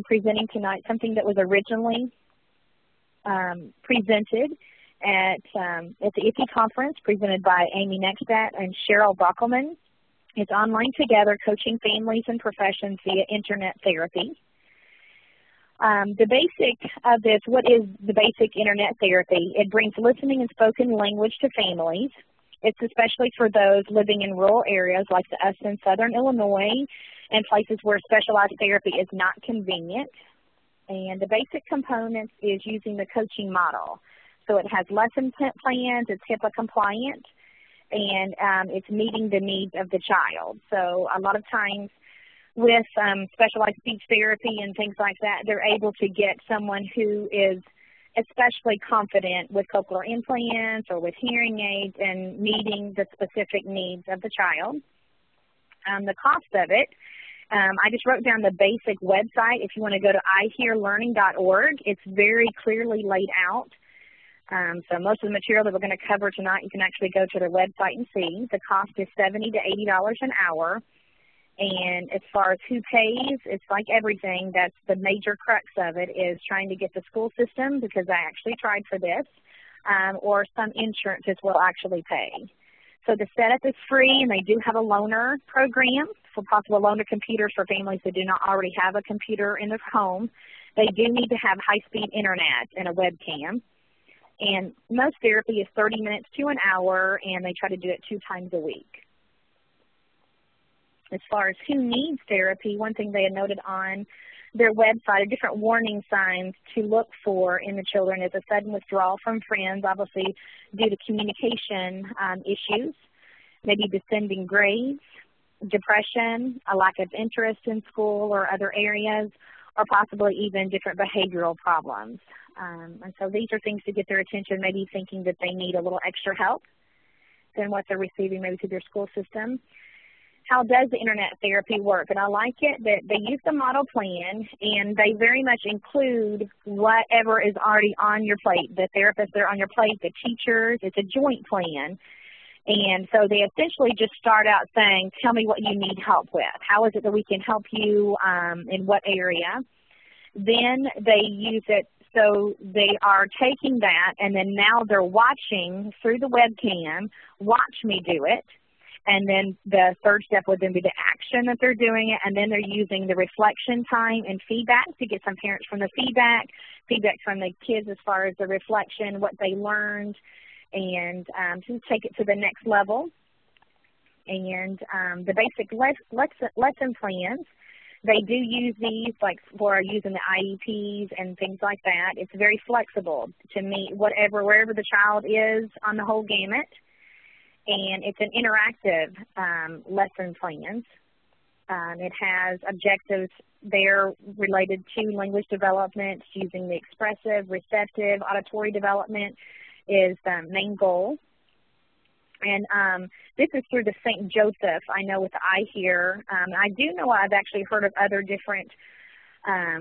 presenting tonight something that was originally presented at the IFE conference, presented by Amy Neckstat and Cheryl Bockelman. It's Online Together, Coaching Families and Professions via Internet Therapy. The basic of this, what is the basic Internet therapy? It brings listening and spoken language to families. It's especially for those living in rural areas like us in southern Illinois and places where specialized therapy is not convenient. And the basic components is using the coaching model. So it has lesson plans, it's HIPAA compliant, and it's meeting the needs of the child. So a lot of times with specialized speech therapy and things like that, they're able to get someone who is especially confident with cochlear implants or with hearing aids and meeting the specific needs of the child. The cost of it, I just wrote down the basic website. If you want to go to ihearlearning.org, it's very clearly laid out. So most of the material that we're going to cover tonight, you can actually go to their website and see. The cost is $70 to $80 an hour. And as far as who pays, it's like everything. That's the major crux of it, is trying to get the school system, because I actually tried for this, or some insurances will actually pay. So the setup is free, and they do have a loaner program for possible loaner computers for families that do not already have a computer in their home. They do need to have high-speed internet and a webcam. And most therapy is 30 minutes to an hour, and they try to do it 2 times a week. As far as who needs therapy, one thing they had noted on their website are different warning signs to look for in the children is a sudden withdrawal from friends, obviously due to communication issues, maybe descending grades, depression, a lack of interest in school or other areas, or possibly even different behavioral problems. And so these are things to get their attention, maybe thinking that they need a little extra help than what they're receiving maybe through their school system. How does the Internet therapy work? And I like it that they use the model plan, and they very much include whatever is already on your plate. The therapists that are on your plate, the teachers, it's a joint plan. And so they essentially just start out saying, tell me what you need help with. How is it that we can help you in what area? Then they use it, so they are taking that, and then now they're watching through the webcam, watch me do it. And then the third step would then be the action that they're doing it, and then they're using the reflection time and feedback to get some parents from the feedback from the kids as far as the reflection, what they learned, and to take it to the next level. And the basic lesson plans, they do use these like for using the IEPs and things like that. It's very flexible to meet wherever the child is on the whole gamut. And it's an interactive lesson plans. It has objectives there related to language development, using the expressive, receptive, auditory development is the main goal. And this is through the St. Joseph, I know with the iHear. I do know I've actually heard of other different,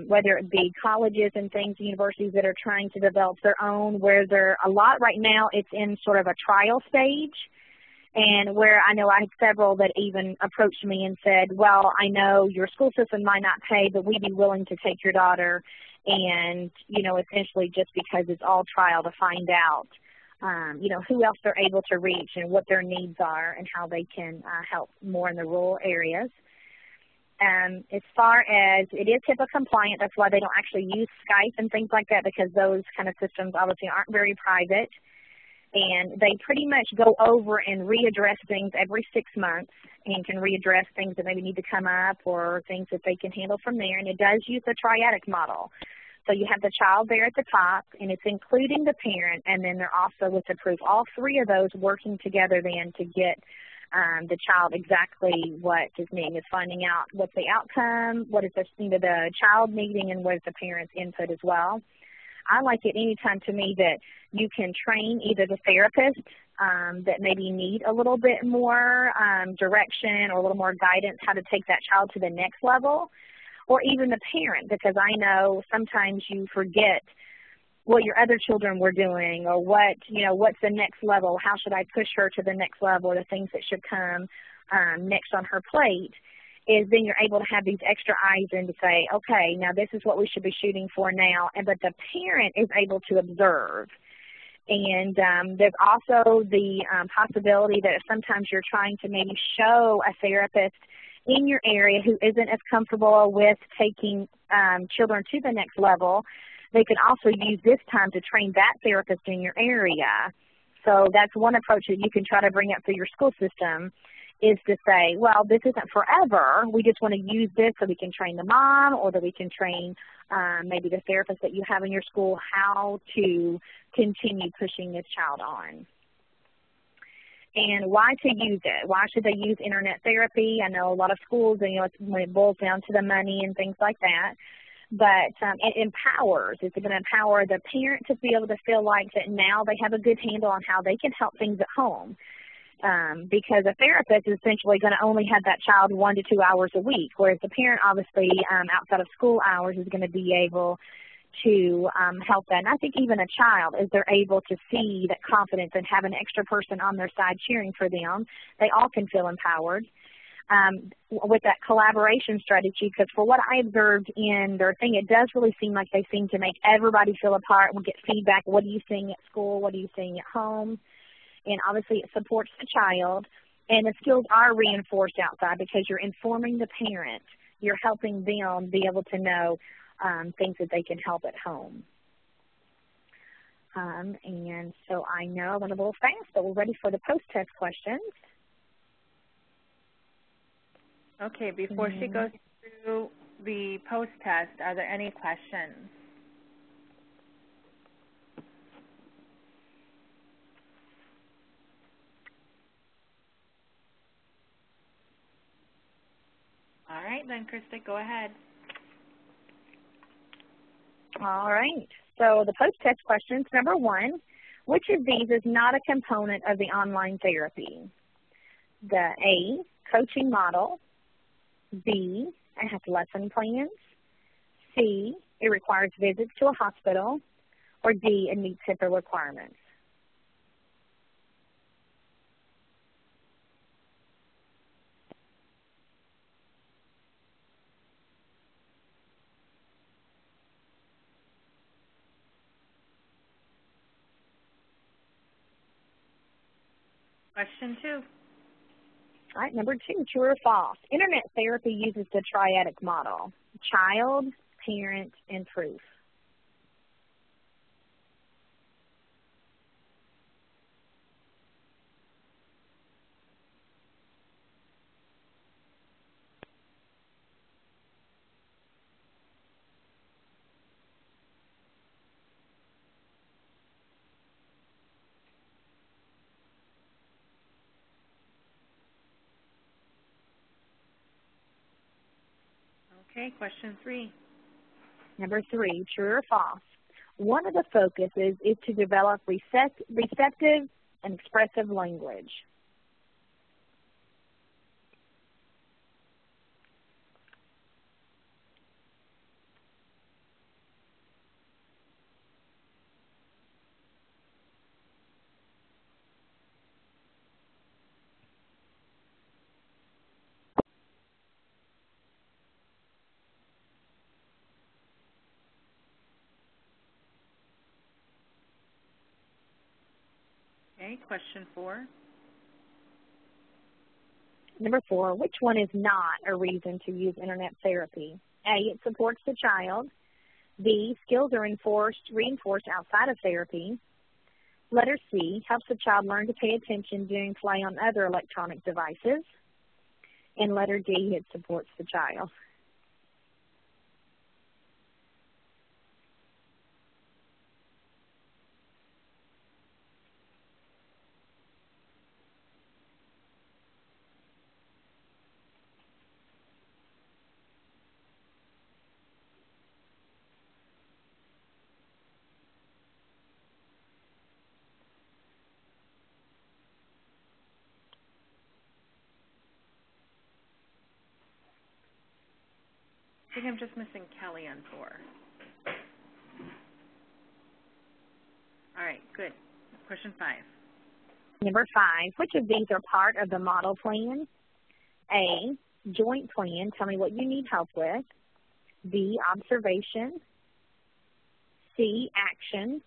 whether it be colleges and things, universities that are trying to develop their own, where they're a lot right now, it's in sort of a trial stage. And where I know I had several that even approached me and said, well, I know your school system might not pay, but we'd be willing to take your daughter, and, you know, essentially just because it's all trial to find out, you know, who else they're able to reach and what their needs are and how they can help more in the rural areas. As far as it is HIPAA compliant, that's why they don't actually use Skype and things like that, because those kind of systems obviously aren't very private. And they pretty much go over and readdress things every 6 months, and can readdress things that maybe need to come up or things that they can handle from there. And it does use the triadic model. So you have the child there at the top, and it's including the parent, and then they're also with the proof. All 3 of those working together then to get the child exactly what is needing, is finding out what's the outcome, what is the child needing, and what is the parent's input as well. I like it anytime to me that you can train either the therapist that maybe need a little bit more direction or a little more guidance how to take that child to the next level, or even the parent, because I know sometimes you forget what your other children were doing, or what's the next level, how should I push her to the next level, or the things that should come next on her plate. is then you're able to have these extra eyes in to say, okay, now this is what we should be shooting for now, but the parent is able to observe. And there's also the possibility that if sometimes you're trying to maybe show a therapist in your area who isn't as comfortable with taking children to the next level, they can also use this time to train that therapist in your area. So that's one approach that you can try to bring up through your school system, is to say, well, this isn't forever. We just want to use this so we can train the mom, or that we can train maybe the therapist that you have in your school how to continue pushing this child on. And why to use it? Why should they use internet therapy? I know a lot of schools, and when it boils down to the money and things like that. But it empowers. It's going to empower the parent to be able to feel like that now they have a good handle on how they can help things at home. Because a therapist is essentially going to only have that child 1 to 2 hours a week, whereas the parent obviously outside of school hours is going to be able to help that. And I think even a child, as they're able to see that confidence and have an extra person on their side cheering for them, they all can feel empowered. With that collaboration strategy, because for what I observed in their thing, it does really seem like they seem to make everybody feel a part and get feedback. What are you seeing at school? What are you seeing at home? And obviously it supports the child, and the skills are reinforced outside because you're informing the parent. You're helping them be able to know things that they can help at home. And so I know I went a little fast, but we're ready for the post-test questions. Okay, before she goes through the post-test, are there any questions? All right, then, Krista, go ahead. All right. So the post-test questions, number 1, which of these is not a component of the online therapy? The A, coaching model. B, it has lesson plans. C, it requires visits to a hospital. Or D, it meets HIPAA requirements. Question 2. All right, number 2, true or false? Internet therapy uses the triadic model: child, parent, and proof. Okay, question 3. Number 3, true or false? One of the focuses is to develop receptive and expressive language. Okay, question 4. Number 4, which one is not a reason to use internet therapy? A, it supports the child. B, skills are reinforced outside of therapy. Letter C, helps the child learn to pay attention during play on other electronic devices. And letter D, it supports the child. I think I'm just missing Kelly on 4. All right, good. Question 5. Number 5, which of these are part of the model plan? A, joint plan, tell me what you need help with. B, observation. C, action.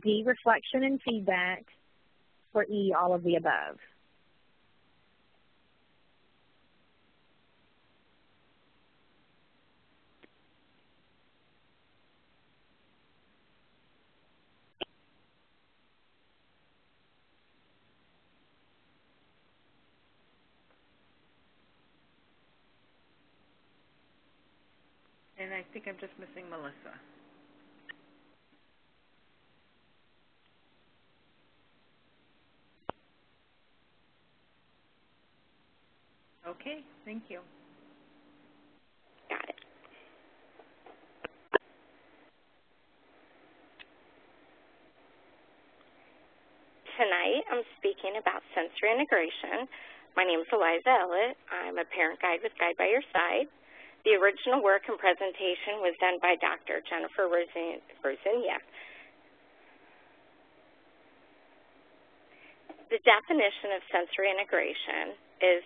D, reflection and feedback. Or E, all of the above. And I think I'm just missing Melissa. Okay, thank you. Got it. Tonight I'm speaking about sensory integration. My name is Eliza Ellett. I'm a parent guide with Guide by Your Side. The original work and presentation was done by Dr. Jennifer Rosinia. The definition of sensory integration is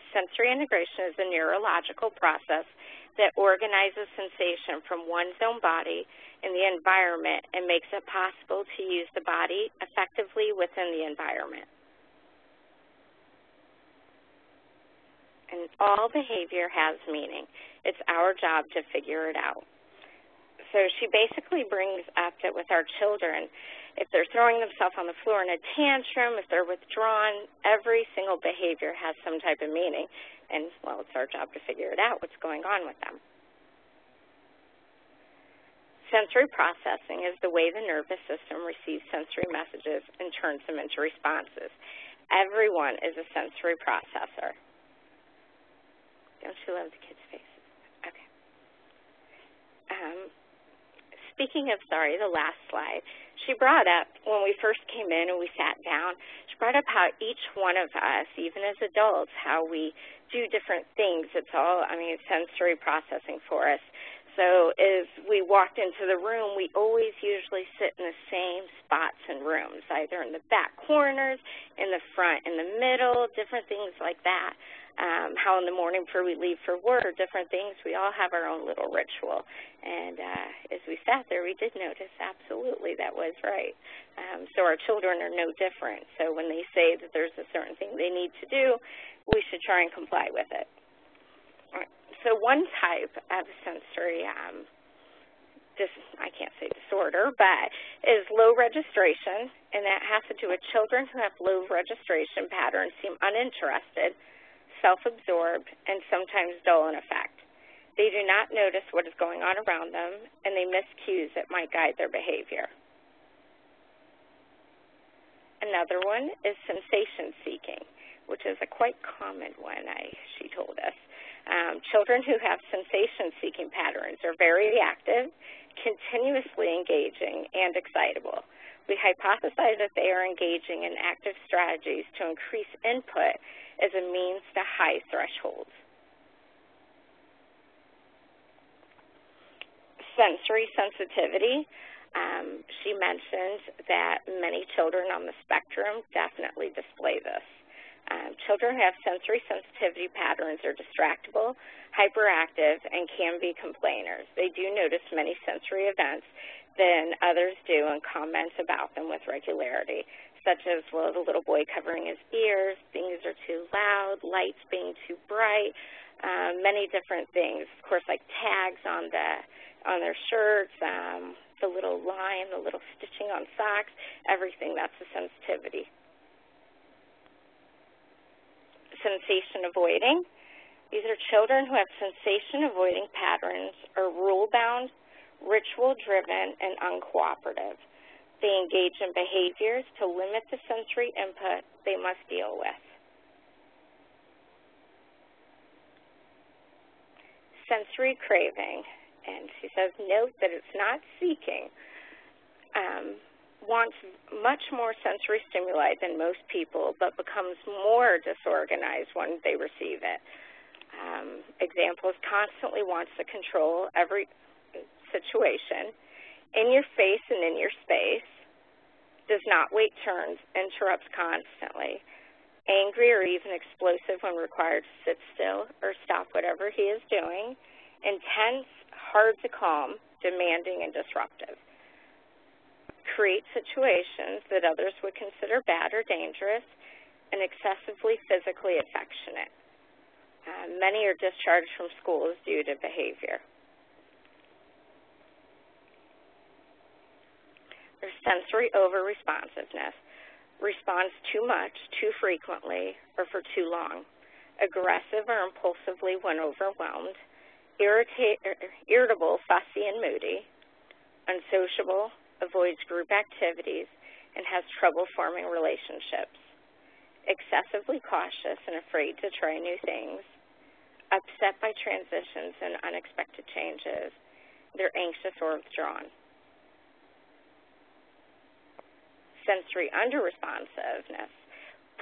a neurological process that organizes sensation from one's own body in the environment and makes it possible to use the body effectively within the environment. And all behavior has meaning. It's our job to figure it out. So she basically brings up that with our children, if they're throwing themselves on the floor in a tantrum, if they're withdrawn, every single behavior has some type of meaning. And, well, it's our job to figure it out, what's going on with them. Sensory processing is the way the nervous system receives sensory messages and turns them into responses. Everyone is a sensory processor. Don't you love the kids' faces? Okay. Speaking of, the last slide, she brought up when we first came in and we sat down, she brought up how each one of us, even as adults, how we do different things. It's all, sensory processing for us. So as we walked into the room, we always usually sit in the same spots and rooms, either in the back corners, in the front, in the middle, different things like that. How in the morning before we leave for work, different things, we all have our own little ritual. And as we sat there, we did notice absolutely that was right. So our children are no different. So when they say that there's a certain thing they need to do, we should try and comply with it. All right. So one type of sensory, I can't say disorder, but is low registration, and that has to do with children who have low registration patterns seem uninterested, self-absorbed, and sometimes dull in effect. They do not notice what is going on around them, and they miss cues that might guide their behavior. Another one is sensation seeking, which is a quite common one, she told us. Children who have sensation-seeking patterns are very active, continuously engaging, and excitable. We hypothesize that they are engaging in active strategies to increase input as a means to high thresholds. Sensory sensitivity. She mentioned that many children on the spectrum definitely display this. Children who have sensory sensitivity patterns are distractible, hyperactive, and can be complainers. They do notice many sensory events than others do and comment about them with regularity, such as, well, the little boy covering his ears, things are too loud, lights being too bright, many different things. Of course, like tags on their shirts, the little line, the little stitching on socks, everything, that's a sensitivity. Sensation avoiding. These are children who have sensation avoiding patterns, are rule-bound, ritual-driven, and uncooperative. They engage in behaviors to limit the sensory input they must deal with. Sensory craving, and she says, note that it's not seeking, wants much more sensory stimuli than most people, but becomes more disorganized when they receive it. Examples, constantly wants to control every situation, in your face and in your space, does not wait turns, interrupts constantly, angry or even explosive when required to sit still or stop whatever he is doing, intense, hard to calm, demanding, and disruptive. Create situations that others would consider bad or dangerous, and excessively physically affectionate. Many are discharged from schools due to behavior. There's sensory over-responsiveness. Responds too much, too frequently, or for too long. Aggressive or impulsively when overwhelmed. Irritable, fussy, and moody. Unsociable, avoids group activities, and has trouble forming relationships. Excessively cautious and afraid to try new things. Upset by transitions and unexpected changes. They're anxious or withdrawn. Sensory under-responsiveness.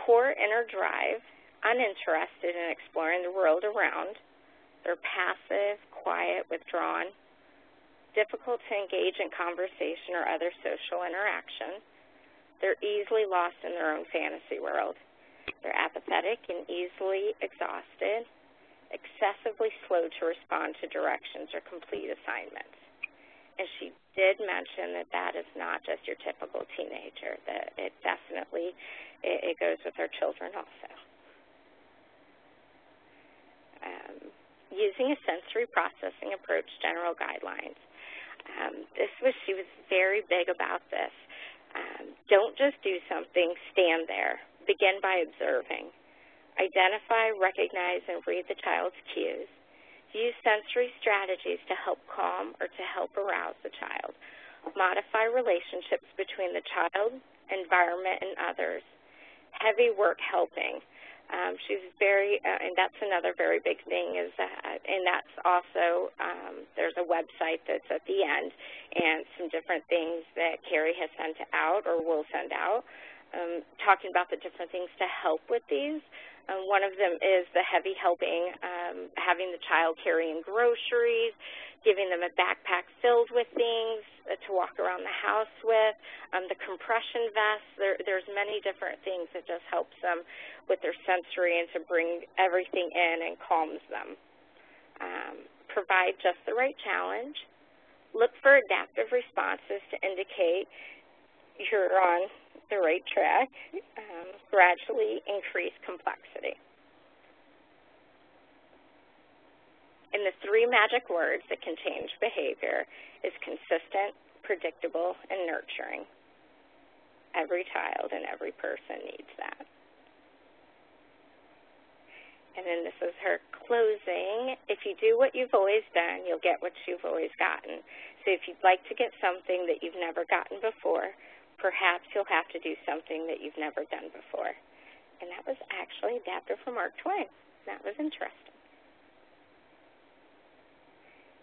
Poor inner drive, uninterested in exploring the world around. They're passive, quiet, withdrawn. Difficult to engage in conversation or other social interaction. They're easily lost in their own fantasy world. They're apathetic and easily exhausted, excessively slow to respond to directions or complete assignments. And she did mention that that is not just your typical teenager, that it definitely, it goes with our children also. Using a sensory processing approach, general guidelines. She was very big about this. Don't just do something, stand there. Begin by observing. Identify, recognize, and read the child's cues. Use sensory strategies to help calm or to help arouse the child. Modify relationships between the child, environment, and others. Heavy work helping. She's very, and that's another very big thing, is and that's also, there's a website that's at the end and some different things that Carrie has sent out or will send out, talking about the different things to help with these. One of them is the heavy helping, having the child carrying groceries, giving them a backpack filled with things to walk around the house with, the compression vests. There's many different things that just helps them with their sensory and to bring everything in and calms them. Provide just the right challenge. Look for adaptive responses to indicate you're on the right track. Gradually increase complexity. And the three magic words that can change behavior is consistent, predictable, and nurturing. Every child and every person needs that. And then this is her closing. If you do what you've always done, you'll get what you've always gotten. So if you'd like to get something that you've never gotten before, perhaps you'll have to do something that you've never done before. And that was actually adapted from Mark Twain. That was interesting.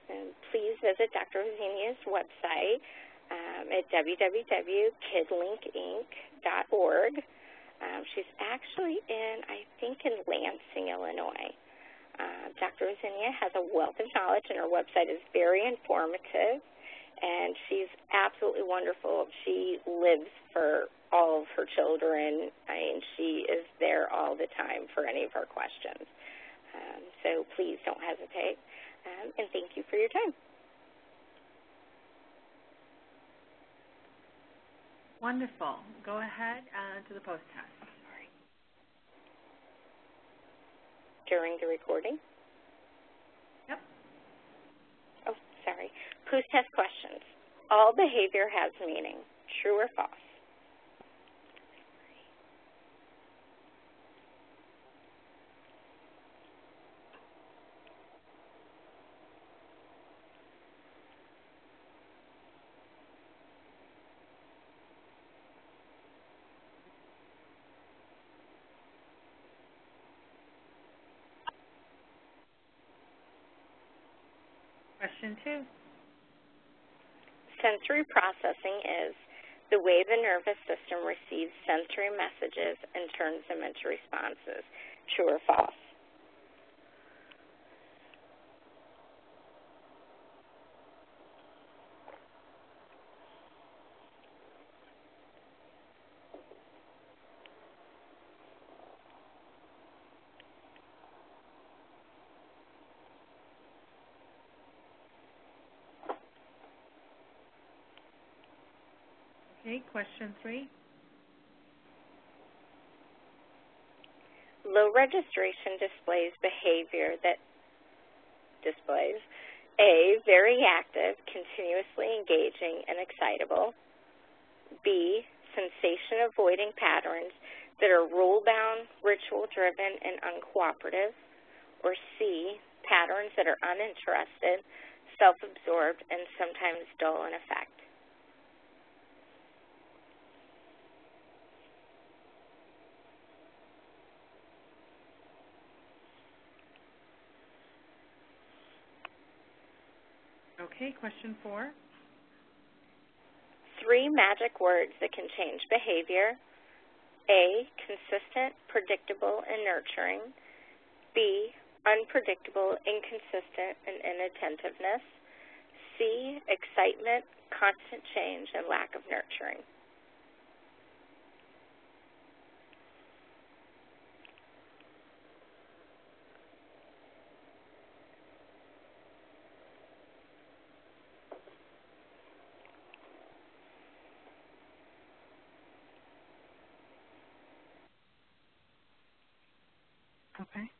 And please visit Dr. Rosinia's website at www.kidlinkinc.org. She's actually in Lansing, Illinois. Dr. Rosinia has a wealth of knowledge, and her website is very informative, and she's absolutely wonderful. She lives for all of her children. I mean, she is there all the time for any of her questions. So please don't hesitate, and thank you for your time. Wonderful. Go ahead to the post test. Sorry. During the recording? Yep. Oh, sorry. Post test questions. All behavior has meaning. True or false? Question 2. Sensory processing is the way the nervous system receives sensory messages and turns them into responses. True or false? Okay, question 3. Low registration displays behavior that displays A, very active, continuously engaging, and excitable. B, sensation-avoiding patterns that are rule-bound, ritual-driven, and uncooperative. Or C, patterns that are uninterested, self-absorbed, and sometimes dull in effect. Okay, question 4. 3 magic words that can change behavior. A, consistent, predictable, and nurturing. B, unpredictable, inconsistent, and inattentiveness. C, excitement, constant change, and lack of nurturing. Okay.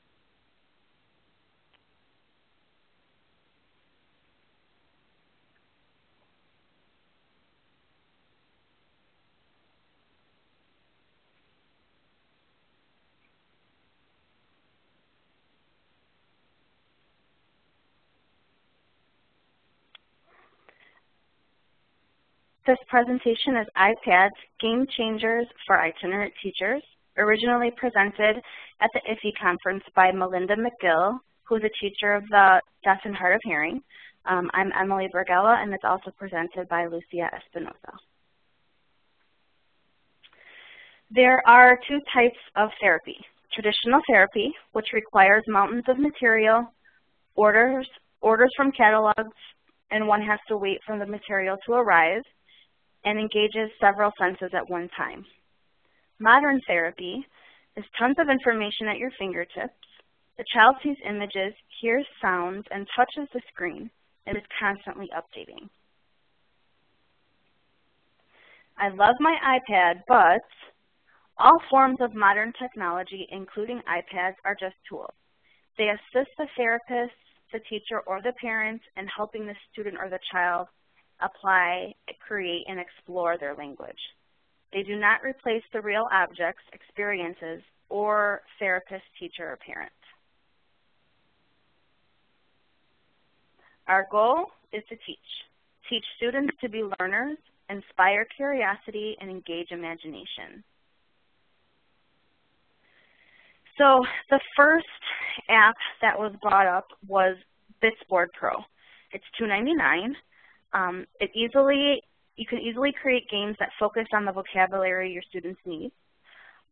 This presentation is iPads, Game Changers for Itinerant Teachers, originally presented at the IFE conference by Melinda McGill, who's a teacher of the deaf and hard of hearing. I'm Emily Bergella, and it's also presented by Lucia Espinosa. There are 2 types of therapy. Traditional therapy, which requires mountains of material, orders from catalogs, and one has to wait for the material to arrive, and engages several senses at one time. Modern therapy is tons of information at your fingertips. The child sees images, hears sounds, and touches the screen, and is constantly updating. I love my iPad, but all forms of modern technology, including iPads, are just tools. They assist the therapist, the teacher, or the parent in helping the student or the child apply, create, and explore their language. They do not replace the real objects, experiences, or therapist, teacher, or parent. Our goal is to teach students to be learners, inspire curiosity, and engage imagination. So the first app that was brought up was Bitsboard Pro. It's $2.99. You can easily create games that focus on the vocabulary your students need,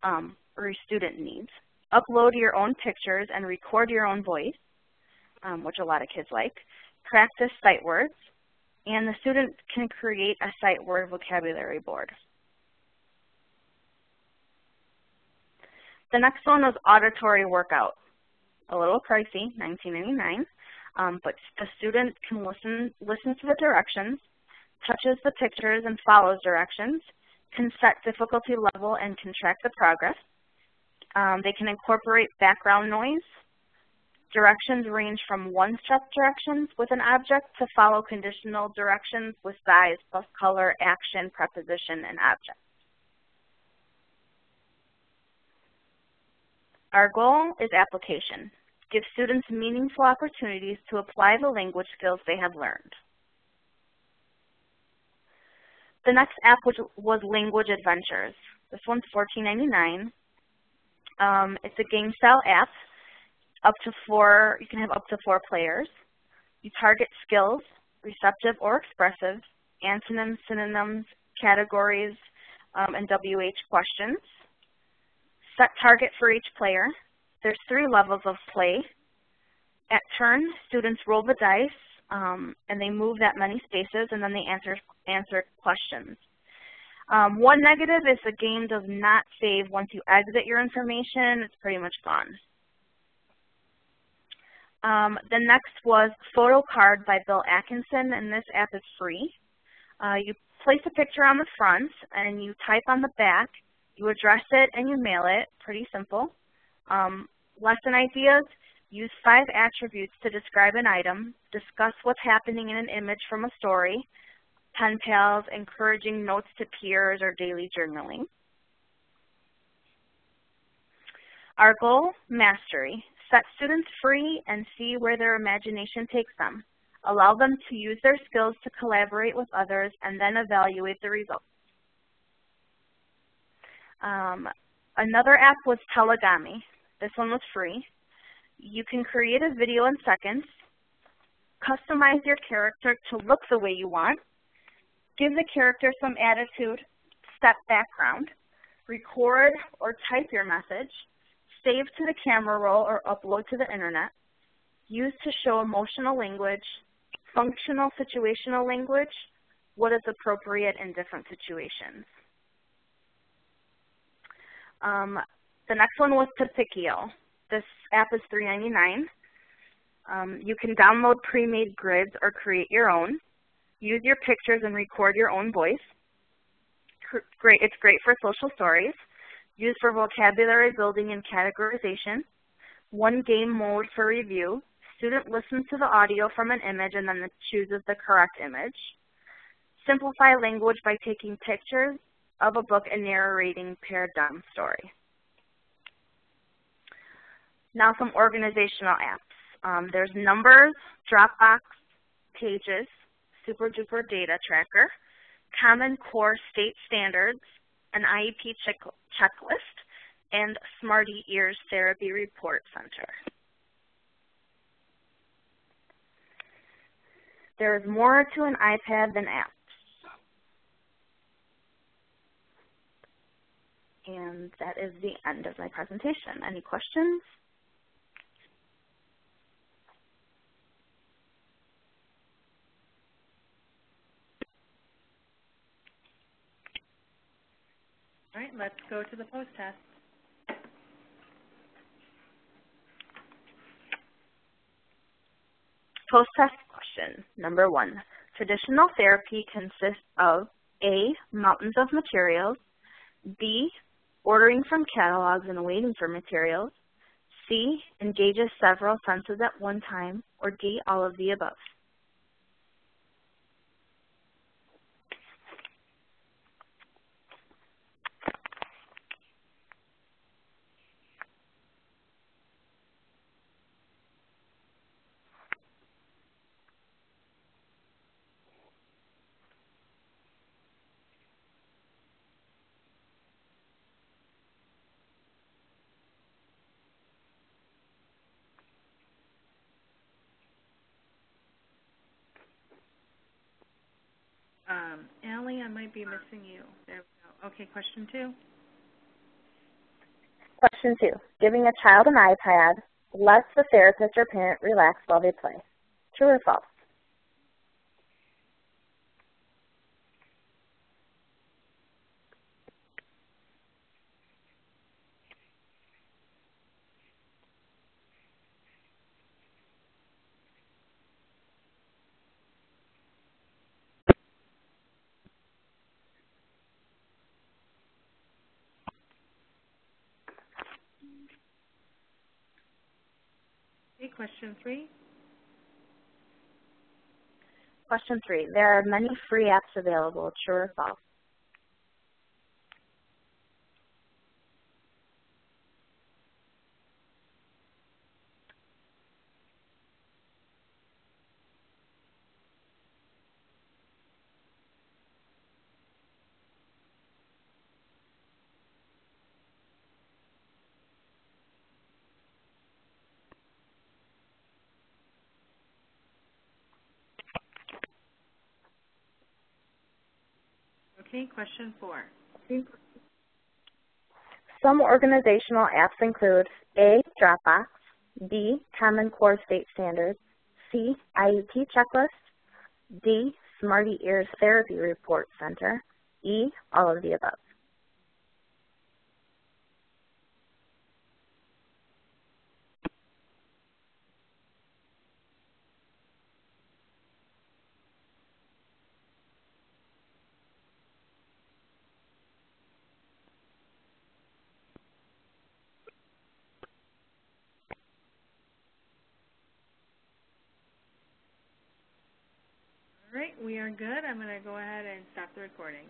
or your student needs. Upload your own pictures and record your own voice, which a lot of kids like. Practice sight words, and the student can create a sight word vocabulary board. The next one was Auditory Workout. A little pricey, $19.99, but the student can listen to the directions, touches the pictures and follows directions, can set difficulty level and can track the progress. They can incorporate background noise. Directions range from one-step directions with an object to follow conditional directions with size plus color, action, preposition, and object. Our goal is application. Give students meaningful opportunities to apply the language skills they have learned. The next app was Language Adventures. This one's $14.99. It's a game-style app. You can have up to 4 players. You target skills, receptive or expressive, antonyms, synonyms, categories, and WH questions. Set target for each player. There's 3 levels of play. At turn, students roll the dice, and they move that many spaces, and then they answer questions. One negative is the game does not save once you exit your information. It's pretty much gone. The next was Photo Card by Bill Atkinson, and this app is free. You place a picture on the front and you type on the back. You address it and you mail it. Pretty simple. Lesson ideas. Use 5 attributes to describe an item. Discuss what's happening in an image from a story. Pen pals, encouraging notes to peers, or daily journaling. Our goal, mastery. Set students free and see where their imagination takes them. Allow them to use their skills to collaborate with others and then evaluate the results. Another app was Telegami. This one was free. You can create a video in seconds, customize your character to look the way you want, give the character some attitude, step background, record or type your message, save to the camera roll or upload to the internet, use to show emotional language, functional situational language, what is appropriate in different situations. The next one was Tapikio. This app is $3.99. You can download pre-made grids or create your own. Use your pictures and record your own voice. It's great for social stories. Used for vocabulary building and categorization. 1 game mode for review. Student listens to the audio from an image and then chooses the correct image. Simplify language by taking pictures of a book and narrating pared down story. Now some organizational apps. There's Numbers, Dropbox, Pages, Super Duper Data Tracker, Common Core State Standards, an IEP checklist, and Smarty Ears Therapy Report Center. There is more to an iPad than apps. And that is the end of my presentation. Any questions? All right, let's go to the post-test. Post-test question, number 1. Traditional therapy consists of A, mountains of materials, B, ordering from catalogs and waiting for materials, C, engages several senses at one time, or D, all of the above. Allie, I might be missing you. There we go. Okay, question 2. Question 2. Giving a child an iPad lets the therapist or parent relax while they play. True or false? Okay, question 3. Question 3. There are many free apps available. True or false? Okay, question 4. Some organizational apps include A, Dropbox, B, Common Core State Standards, C, IEP Checklist, D, Smarty Ears Therapy Report Center, E, all of the above. we are good. I'm going to go ahead and stop the recording.